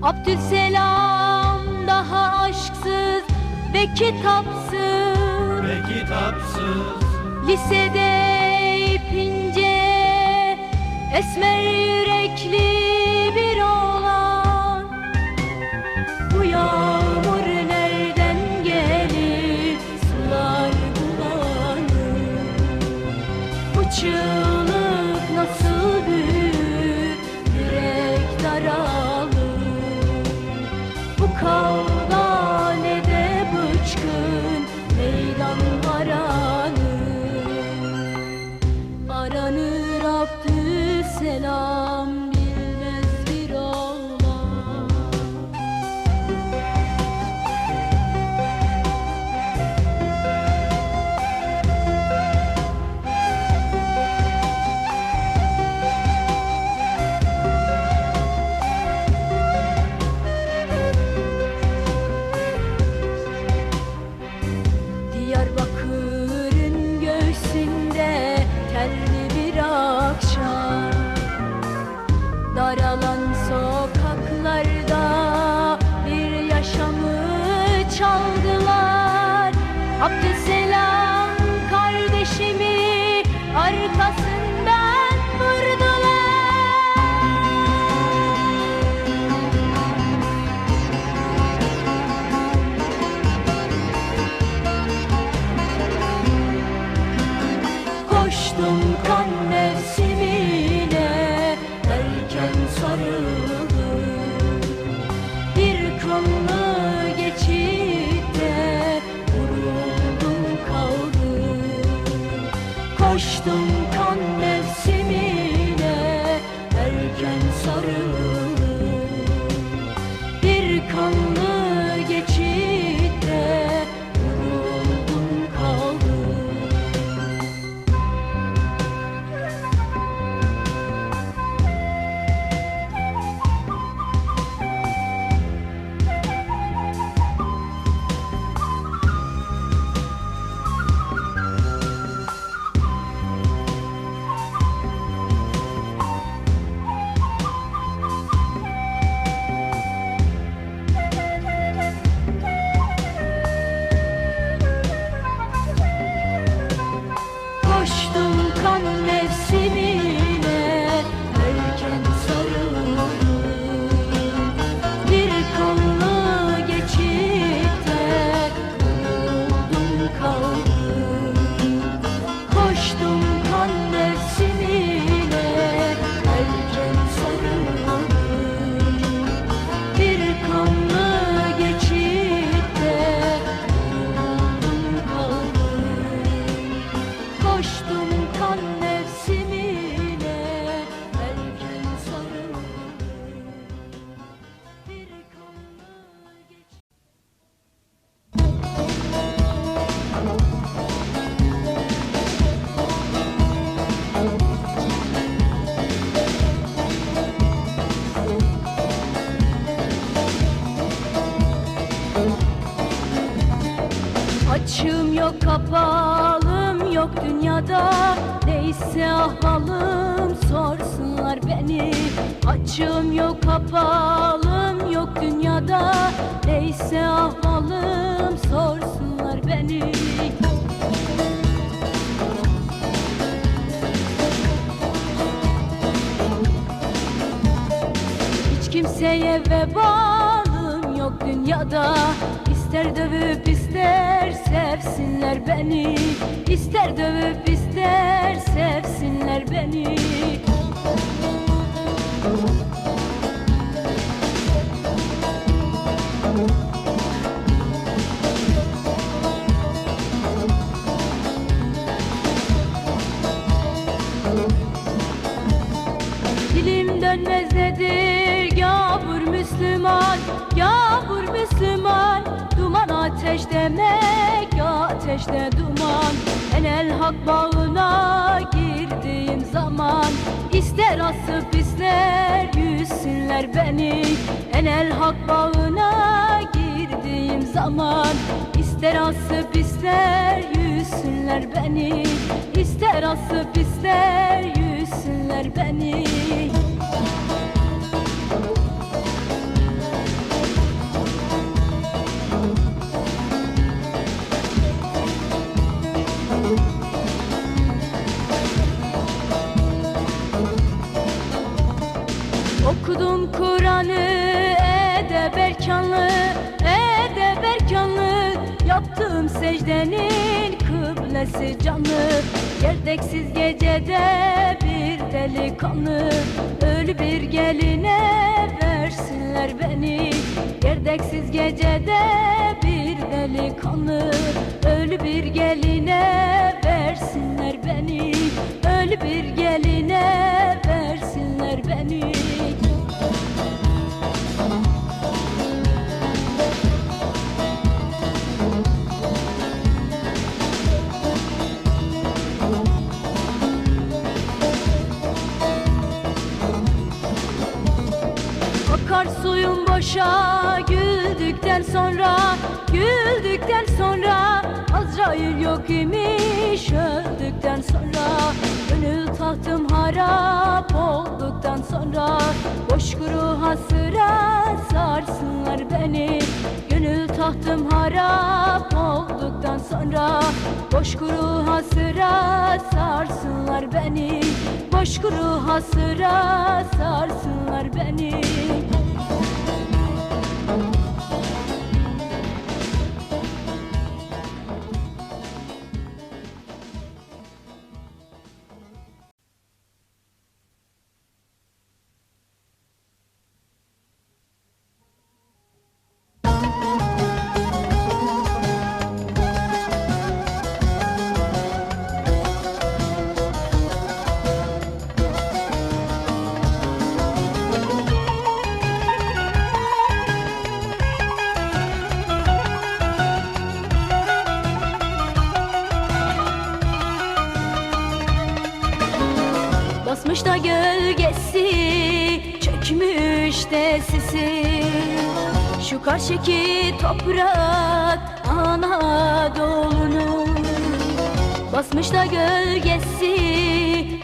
Abdüsselam daha aşksız ve kitapsız, lisede ipince esmer yürekli bir oğlan. Bu yağmur nereden gelir sular bulanır, bu çığlık nasıl büyür yürek daralır. Bu kavga ne de bıçkın meydan aranır Abdüsselam bilmez bir oğlan. Diyarbakır'ın göğsünde telli bir akşam, daralan sokaklarda bir yaşamı çaldılar. Abdüsselam kardeşimi arkasından vurdular. Koştum kan mevsimine erken sarıldım, bir kanlı geçitte vuruldum kaldım. Koştum kan mevsimine erken sarıldım, bir kanlı geçitte vuruldum kaldım. Koştum kan mevsimine erken sarıldım, bir kanlı geçitte vuruldum kaldım. Koştum kan mevsimine erken sarıldım, bir kanlı geçitte vuruldum kaldım. Koştum kan mevsimine erken sarıldım, bir kanlı geçitte. Açım yok kapalım yok dünyada, neyse ahvalım sorsunlar beni. Açım yok kapalım yok dünyada, neyse ahvalım sorsunlar beni. Hiç kimseye vebalım yok dünyada, İster dövüp ister sevsinler beni, İster dövüp ister sevsinler beni. Dilim dönmez dedi Müslüman, yağmur Müslüman. Duman ateş demek, ateşte duman. Enel hak bağına girdiğim zaman, İster asıp ister yüzsünler beni. Enel hak bağına girdiğim zaman, İster asıp ister yüzsünler beni. İster asıp ister yüzsünler beni. Okudum Kur'an'ı edeb erkanlı, edeb erkanlı. Yaptığım secdenin kıblesi canlı. Gerdeksiz gecede bir delikanlı, ölü bir geline versinler beni. Gerdeksiz gecede bir delikanlı, ölü bir geline versinler beni. Ölü bir geline versinler beni. Akar suyum boşa güldükten sonra, güldükten sonra. Azrail yok imiş öldükten sonra. Gönül tahtım harap olduktan sonra, boş kuru hasıra sarsınlar beni. Gönül tahtım harap olduktan sonra, boş kuru hasıra sarsınlar beni. Boş kuru hasıra sarsınlar beni. Basmış da gölgesi, çökmüş de sisi. Şu karşıki toprak Anadolu'nun. Basmış da gölgesi,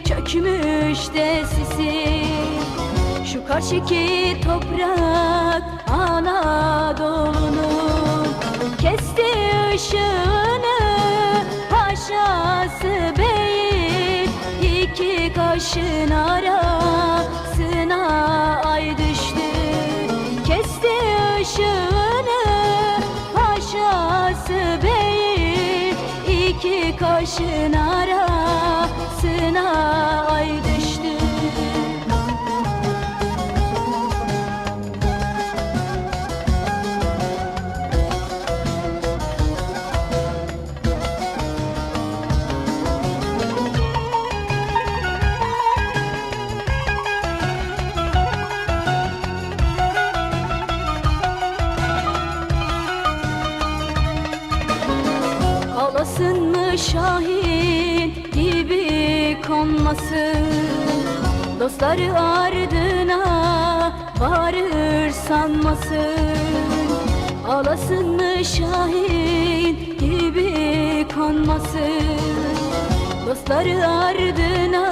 çökmüş de sisi. Şu karşıki toprak Anadolu'nun. Kesti ışığını paşası beyim, İki kaşın arasına ay düştü. Kesti ışığını paşası beyim, İki kaşın arasına ay düştü. Ağlasın mı Şahin gibi konmasın, dostları ardına varır sanmasın. Ağlasın mı Şahin gibi konmasın, dostları ardına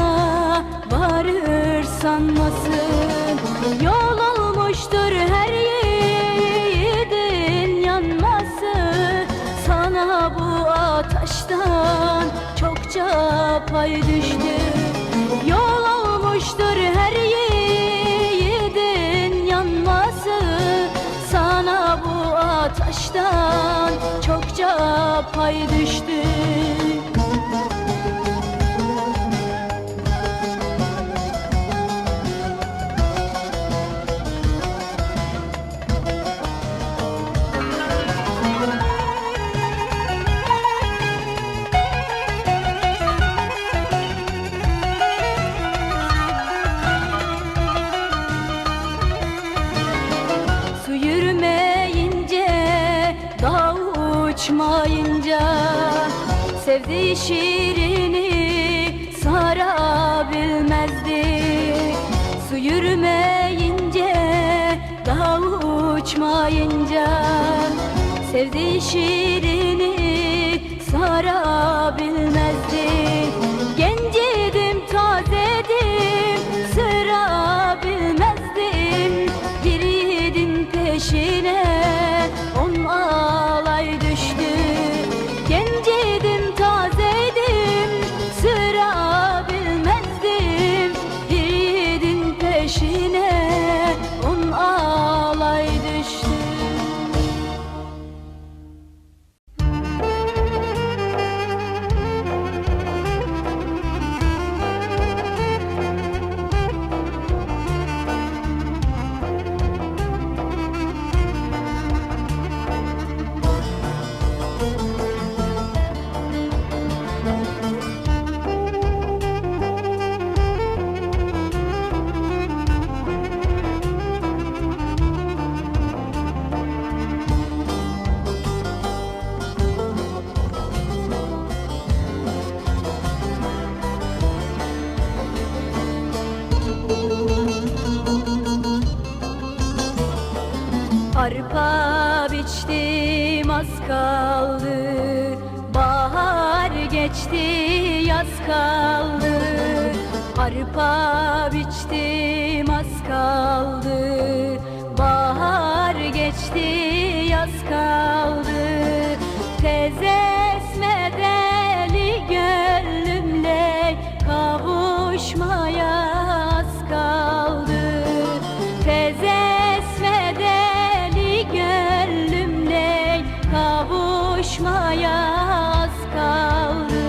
varır sanmasın. Yol olmuştur her yiğidin yanması, sana bu ateşten çokça pay düştü. Yol olmuştur her yiğidin yanması, sana bu ateşten çokça pay düştü. uçmayınca, sevdiği şirini sarabilmezdik. Su yürümeyince, dağ uçmayınca, sevdiği şirini sarabilmezdik. Gencidim, tazedim, sıra bilmezdim. Bir yiğidin peşine 10 alay düştü. Gencidim, tazeydim, sıra bilmezdim. Bir yiğidin peşine 10 alay düştü. Arpa biçtim, az kaldı. Bahar geçti, yaz kaldı. Arpa biçtim, az kaldı. Bahar geçti, yaz kaldı. Tez esme deli gönlümle kavuşmaya az kaldı. Tez esme deli gönlümle kavuşmaya az kaldı.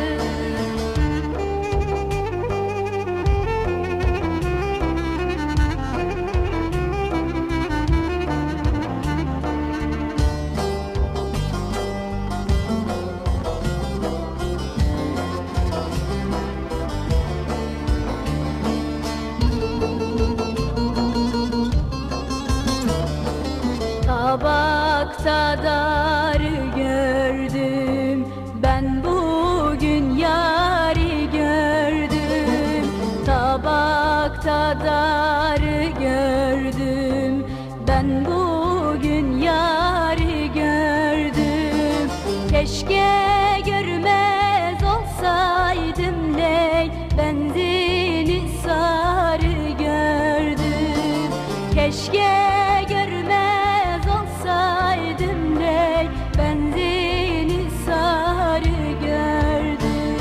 Tabakta darı gördüm, ben bugün yari gördüm. Tabakta darı gördüm, ben bugün yari gördüm. Keşke görmez olsaydım ley, benzini sarı gördüm. Keşke görmez olsaydım ley, benzini sarı gördüm.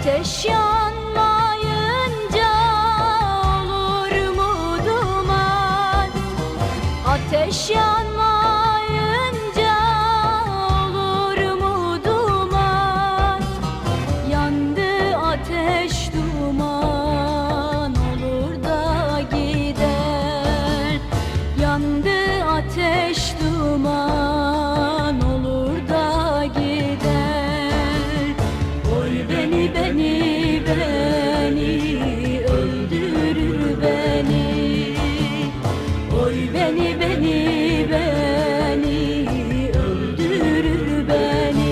Ateş yanmayınca olur mu duman? Ateş yanmayınca olur mu duman? Yandı ateş duman olur da gider. Yandı ateş duman olur da gider. Oy beni öldürür beni. Oy beni öldürür beni.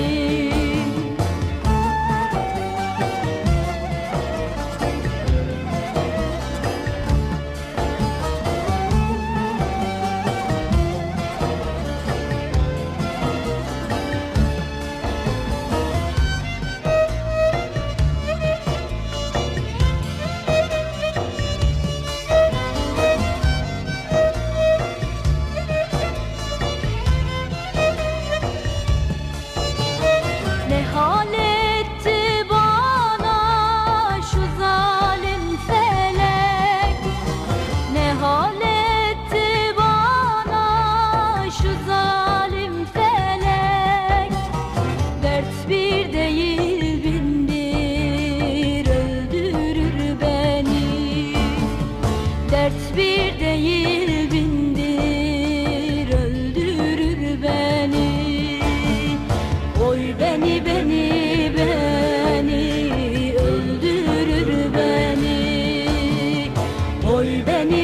Ne hal etti bana şu zalim felek? Ne hal etti bana şu zalim felek? Dert bir değil bindir öldürür beni. Dert bir değil bindir öldürür beni. Oy beni öldürür beni. Oy beni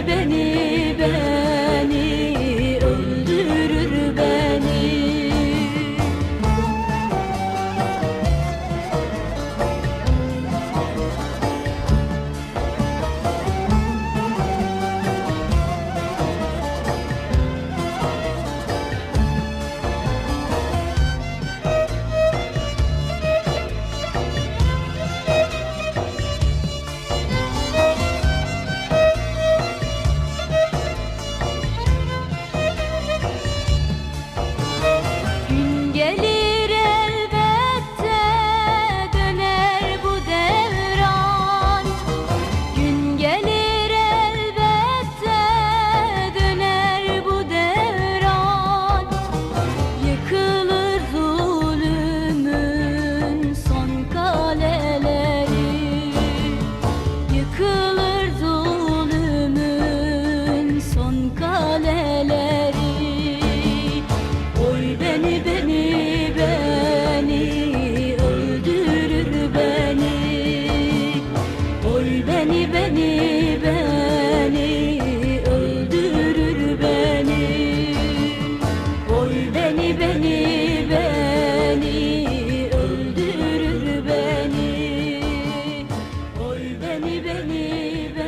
öldürür beni. Gün gelir elbette döner bu devran. Gün gelir elbette döner bu devran. Yıkılır zulmün son kaleleri. Yıkılır zulmün son kaleleri. Oy beni öldürür beni. Oy beni öldürür beni. Oy beni öldürür beni. Oy beni öldürür.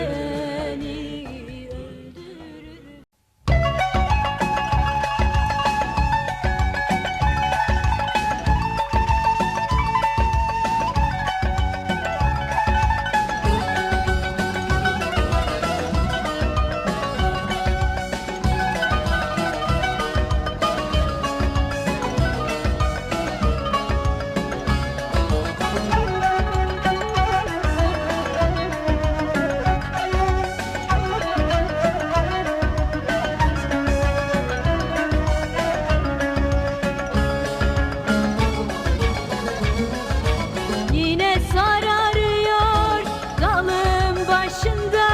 Yine sararıyor dalım başında,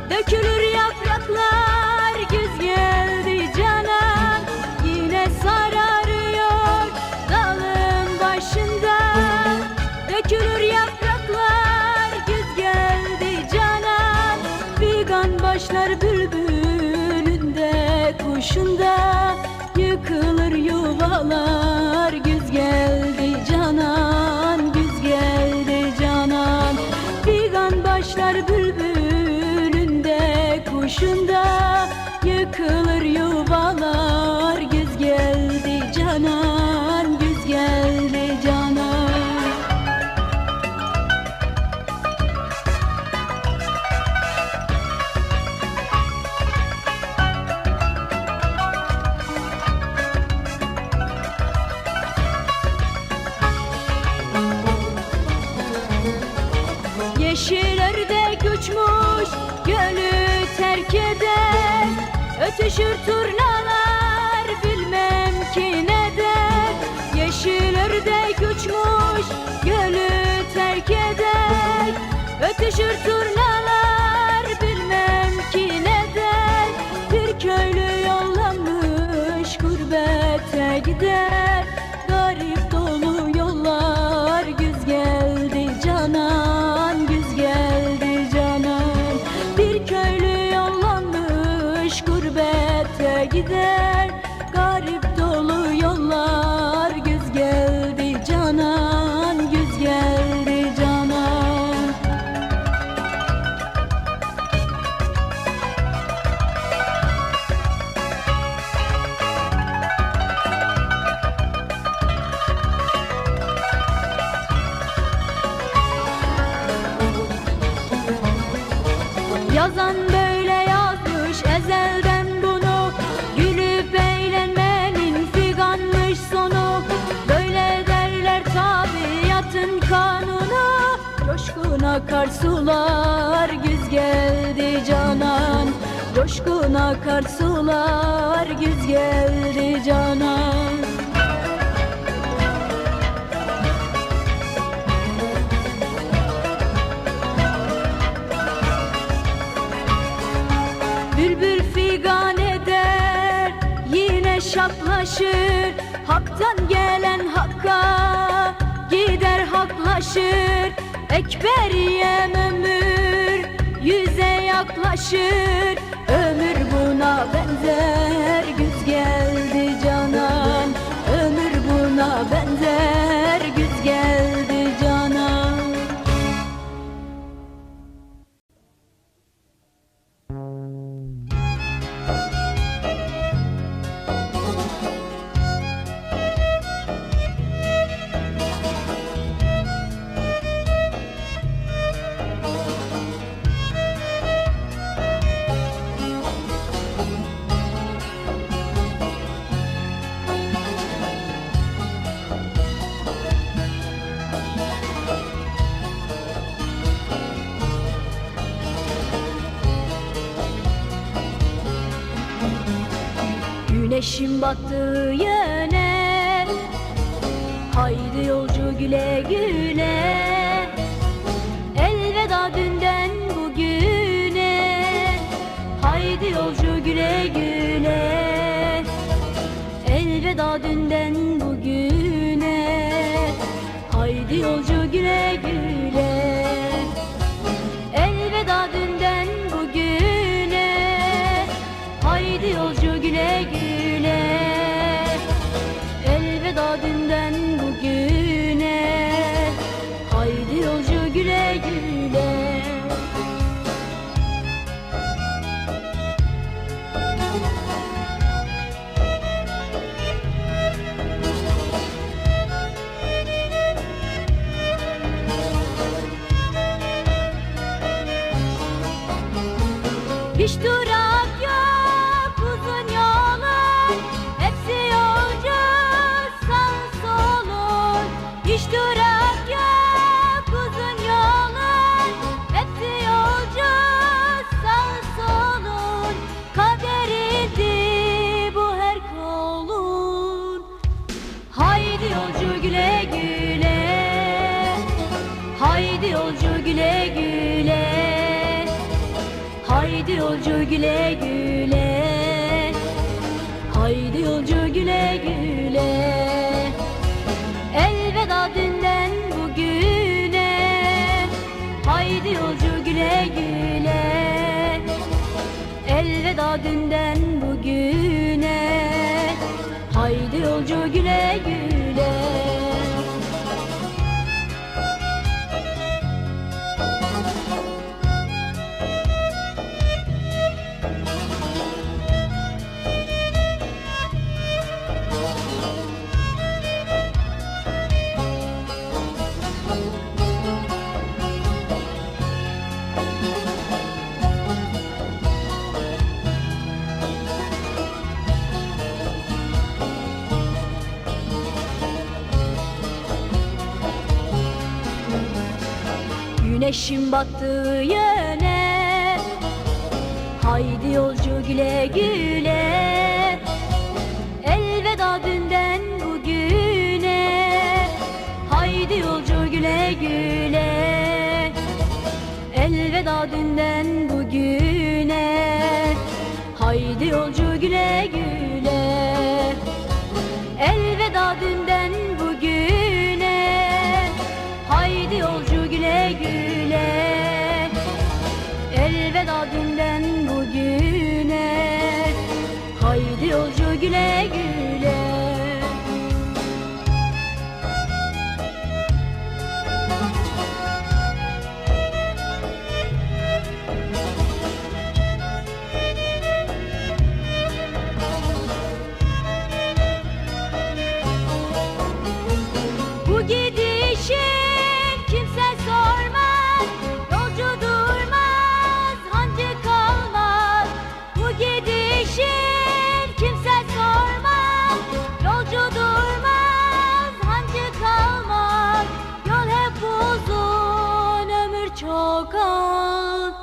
dökülür yapraklar, güz geldi cana. Yine sararıyor dalım başında, dökülür yapraklar, güz geldi cana. Figan başlar bülbülünde, kuşunda, yıkılır yuvalar, güz geldi canan, güz geldi canan. Figan başlar bülbülünde, kuşunda, yıkılır yuvalar, güz geldi canan, güz geldi canan. Yeşil ördek uçmuş gölü terk eder. Ötüşür turnalar bilmem ki neden. Yeşil ördek uçmuş gölü terk eder. Ötüşür turnalar bilmem ki neden. Bir köylü yollanmış gurbete gider. Garip dolu yollar güz geldi canan, güz geldi canan. Bir köylü yollanmış gurbete gider. Garip dolu yollar güz geldi canan, güz geldi canan. Yazan böyle yazmış ezelden bunu. Gülüp eğlenmenin figanmış sonu. Böyle derler tabiatın kanunu. Coşkun akar sular güz geldi canan. Coşkun akar sular güz geldi canan. Bülbül figan eder, yine şaplaşır. Hak'tan gelen Hakk'a gider haklaşır. Ekberiyem ömür yüze yaklaşır. Ömür buna benzer güz geldi canan. Ömür buna benzer güz geldi canan. Güneşin battığı yöne, haydi yolcu güle güle. Elveda dünden bugüne, haydi yolcu güle güle. Elveda dünden bugüne, haydi yolcu güle güle. Elveda dünden bugüne, haydi yolcu güle güle. Elveda dünden bugüne, haydi yolcu güle güle. Hiç durak yok uzun yolun, hepsi yolcu sağ solun. Hiç durak yok uzun yolun, hepsi yolcu sağ solun. Kaderindi bu her kolun. Haydi yolcu güle güle, haydi yolcu güle güle. Haydi yolcu güle güle, haydi yolcu güle güle. Elveda dünden bugüne, haydi yolcu güle güle. Elveda dünden bugüne, haydi yolcu güle güle. güneşin battığı yöne. Haydi yolcu güle güle, elveda dünden bugüne. Haydi yolcu güle güle, elveda dünden bugüne. Haydi yolcu güle güle, elveda dünden bugüne. Haydi yolcu güle güle, elveda dünden bugüne. Haydi yolcu güle güle. Bu gidişin kimse sormaz, yolcu durmaz, hancı kalmaz. Bu gidişin kimse sormaz, yolcu durmaz, hancı kalmaz. Yol hep uzun, ömür çok az.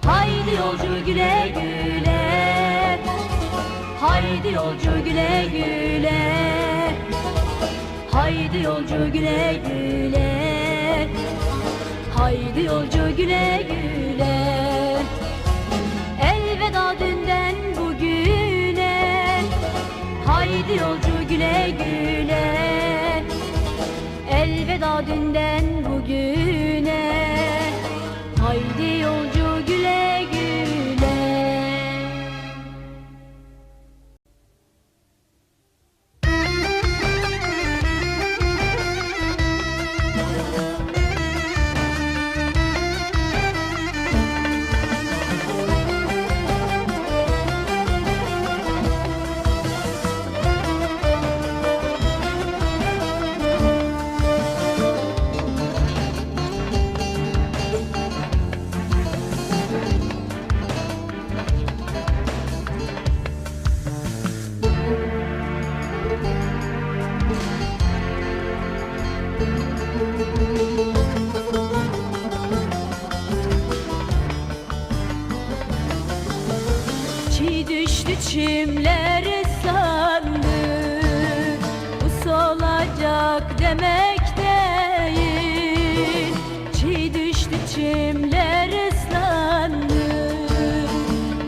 Haydi yolcu güle güle, haydi yolcu güle güle. Haydi yolcu güle güle, haydi yolcu güle güle. Elveda dünden bugüne. Haydi yolcu güle güle, elveda dünden bugüne. Haydi yolcu güle güle. Çiğ düştü çimler ıslandı, bu solacak demek değil. Çiğ düştü çimler ıslandı,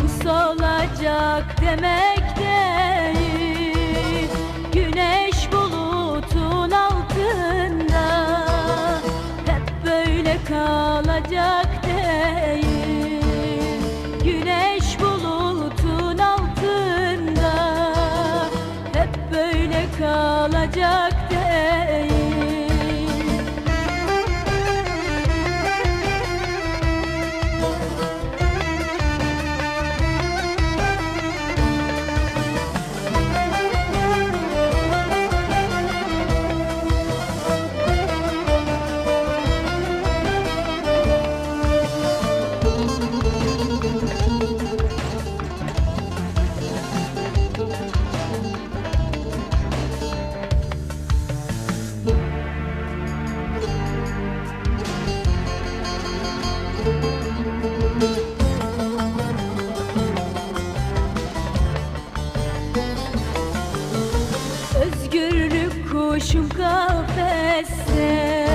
bu solacak demek değil. Güneş bulutun altında hep böyle kalacak değil. Güneş bulutun altında hep böyle kalacak değil. Özgürlük kuşum kafeste,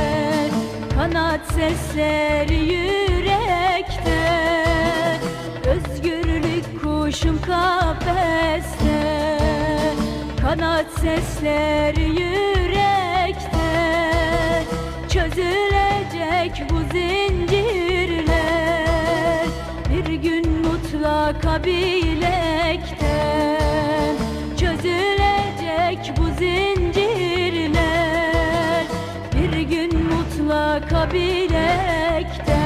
kanat sesleri yürekte. Özgürlük kuşum kafeste, kanat sesleri yürekte. Çözülecek bu zincirler bir gün mutlaka bilekten. Çözülecek bu zincirler bir gün mutlaka bilekten.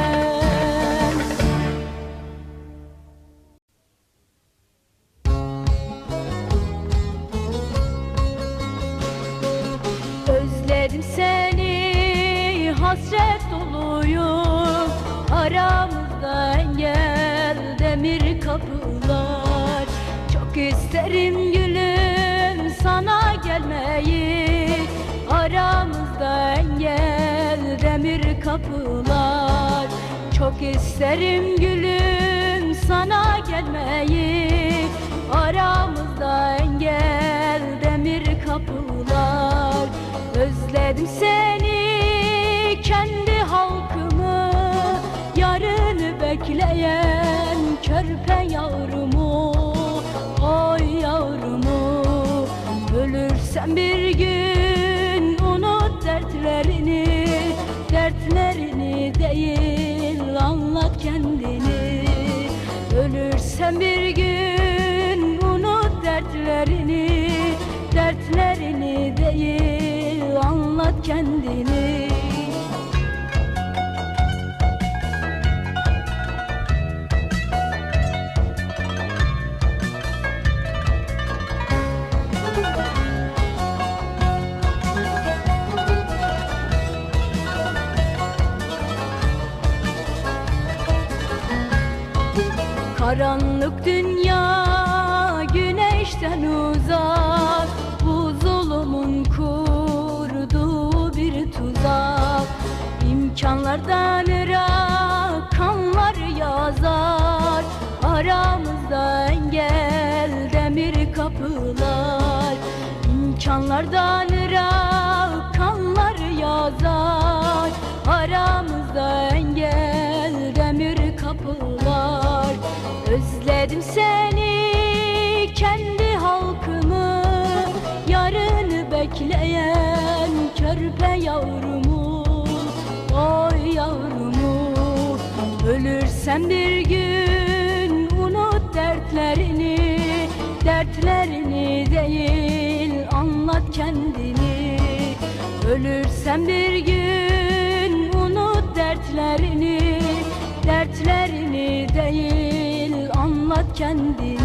Özledim seni, hasret doluyum. Aramızda engel, demir kapılar. Çok isterim gülüm sana gelmeyi. Aramızda engel, demir kapılar. Çok isterim gülüm sana gelmeyi, aramızda engel demir kapılar. Özledim seni, kendi halkımı, yarını bekleyen körpe yavrumu. Oy yavrumu, ölürsen bir gün unut dertlerini, dertlerini değil anlat kendini. Ölürsen bir gün unut dertlerini, dertlerini değil anlat kendini. Karanlık dünya güneşten uzak, bu zulümün kurduğu bir tuzak. İmkanlardan ırak kanlar yazar, aramızda engel demir kapılar. İmkanlardan ırak kanlar yazar, aramızda engel demir kapılar. Özledim seni, kendi halkımı, yarını bekleyen körpe yavrumu. Oy yavrumu, ölürsen bir gün unut dertlerini, dertlerini değil anlat kendini. Ölürsen bir gün unut dertlerini, dertlerini değil anlat kendini.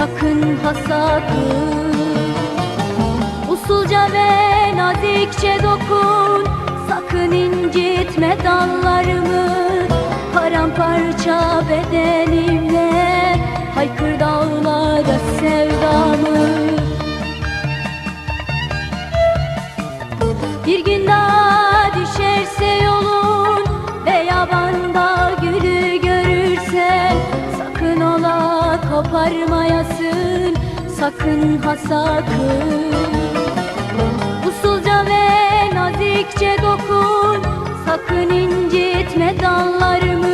sakın ha sakın. Usulca ve nazikçe dokun, sakın incitme dallarımı. Paramparça bedenimle haykır dağlara sevdamı. Bir gün daha düşerse yolun ve yabanda gülü görürsen, sakın ola koparmayasın, sakın ha sakın. Usulca ve nazikçe dokun, sakın incitme dallarımı.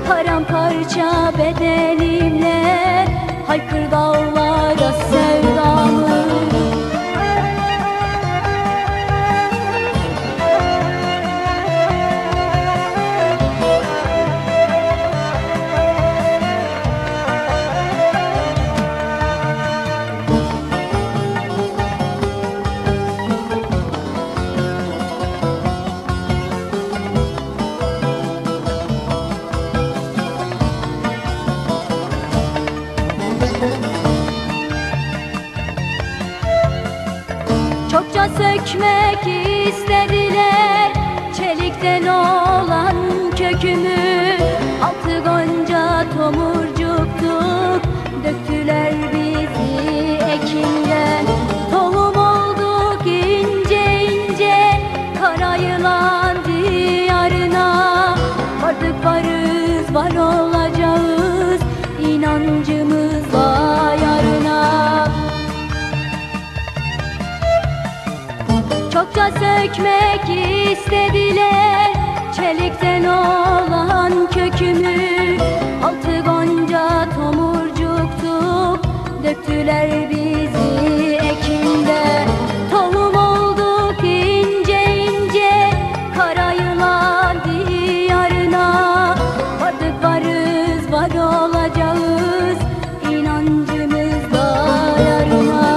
Paramparça bedenimle haykır dağlara sevdamı. Çokça sökmek istediler çelikten olan kökümü. Altı gonca tomurcuktuk, döktüler bizi ekinden. Tohum olduk ince ince kara yılan diyarına. Vardık varız var olacağız inancımızla yarına. Çokça sökmek istediler çelikten olan kökümü. Altı gonca tomurcuktuk, döktüler bizi ekinden. Tohum olduk ince ince kara yılan diyarına. Vardık varız var olacağız inancımızla yarına.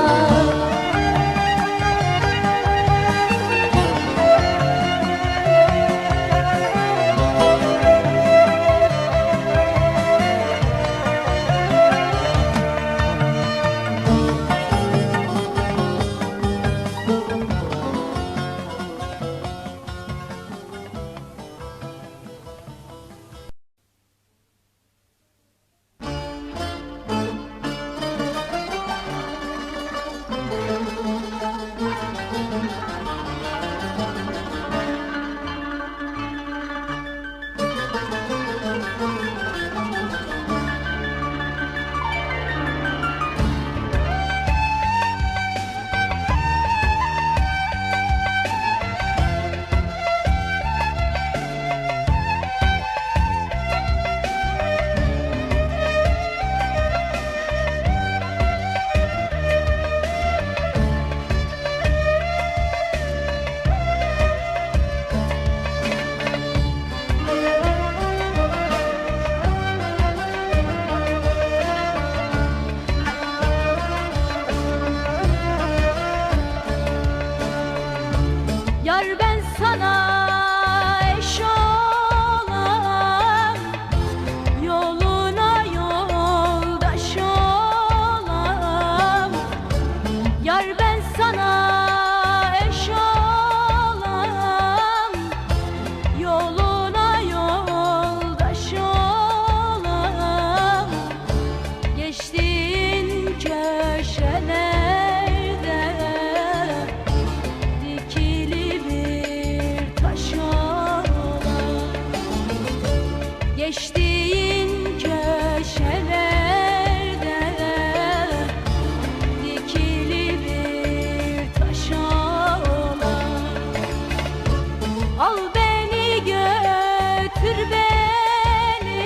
Yar ben sana eş olam, yoluna yoldaş olam. Yar ben sana eş olam, yoluna yoldaş olam. Geçtiğin köşelerde dikili bir taş olam. Geçtiğin köşelerde dikili bir taş olam. Al beni götür beni,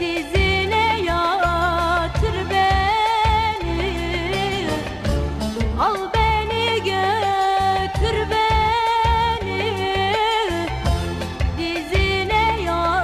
dizine yatır beni. Al beni götür beni, dizine yatır.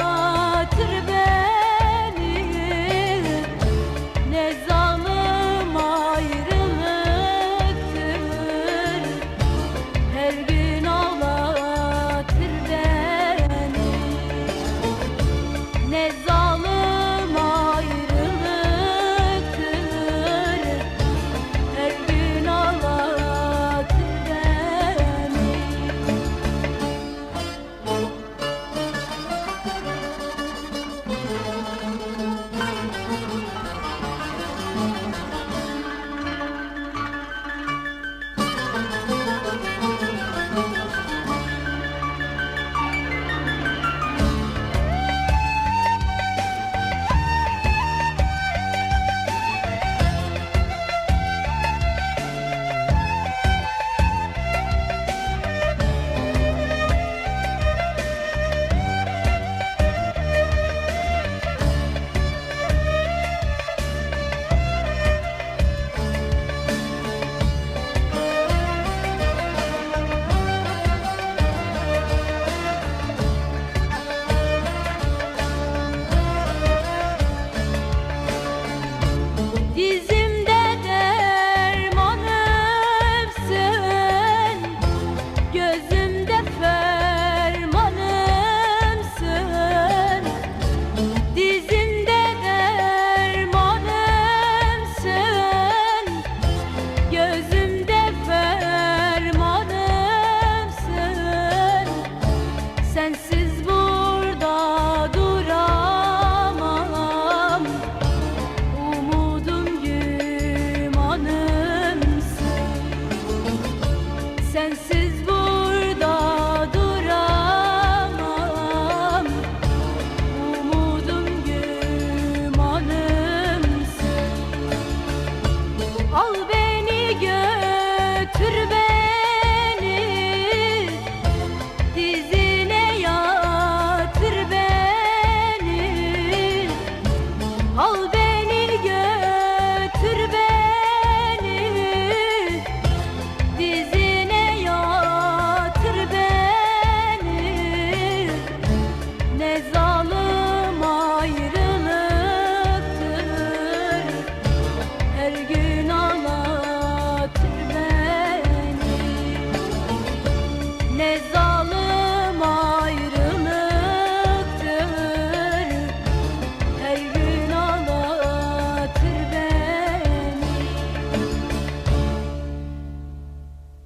ne